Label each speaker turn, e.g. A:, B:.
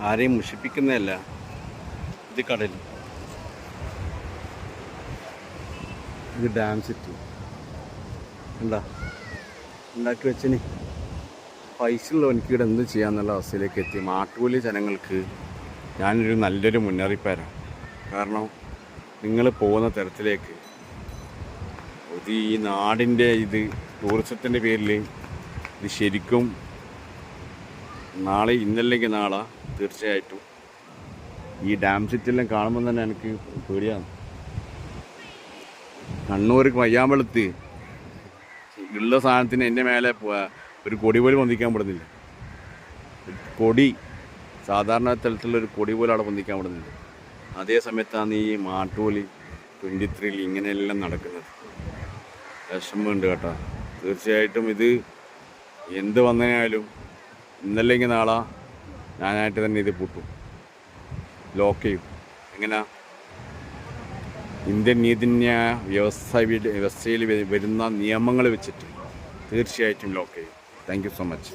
A: ആരെയും മുഷിപ്പിക്കുന്നതല്ല. ഇത് കടൽ, ഇത് ഡാം സിറ്റി എന്താ ഉണ്ടാക്കി വെച്ചിന്. പൈസ ഉള്ളവനിക്ക് ഇവിടെ എന്ത് ചെയ്യാന്നുള്ള അവസ്ഥയിലേക്ക് എത്തി. മാട്ടുകൂലി ജനങ്ങൾക്ക് ഞാനൊരു നല്ലൊരു മുന്നറിയിപ്പാരാണ്. കാരണം നിങ്ങൾ പോകുന്ന തരത്തിലേക്ക് ഇത് ഈ നാടിൻ്റെ ഇത് ടൂറിസത്തിൻ്റെ പേരിൽ ഇത് ശരിക്കും നാളെ ഇന്നല്ലെങ്കിൽ നാളെ തീർച്ചയായിട്ടും ഈ ഡാം സിറ്റിയെല്ലാം കാണുമ്പോൾ തന്നെ എനിക്ക് പേടിയാണ്. കണ്ണൂർ പയ്യാമ്പലത്ത് ഉള്ള സാധനത്തിന് എൻ്റെ മേലെ ഒരു കൊടി പോലും പൊന്തിക്കാൻ പെടുന്നില്ല. കൊടി സാധാരണ തലത്തിലുള്ളൊരു കൊടി പോലും അവിടെ പൊന്തിക്കാൻ പെടുന്നില്ല. അതേ സമയത്താണ് ഈ മാട്ടുകൂലി 23 ഇങ്ങനെയെല്ലാം നടക്കുന്നത്. വിഷമമുണ്ട് കേട്ടോ. തീർച്ചയായിട്ടും ഇത് എന്ത് വന്നതിനാലും ഇന്നല്ലെങ്കിൽ നാളെ ഞാനായിട്ട് തന്നെ ഇത് പൂട്ടും, ലോക്ക് ചെയ്യും. എങ്ങനെയാ ഇന്ത്യൻ നീതിന്യായ വ്യവസ്ഥയിൽ വരുന്ന നിയമങ്ങൾ വെച്ചിട്ട് തീർച്ചയായിട്ടും ലോക്ക് ചെയ്യും. Thank you so much.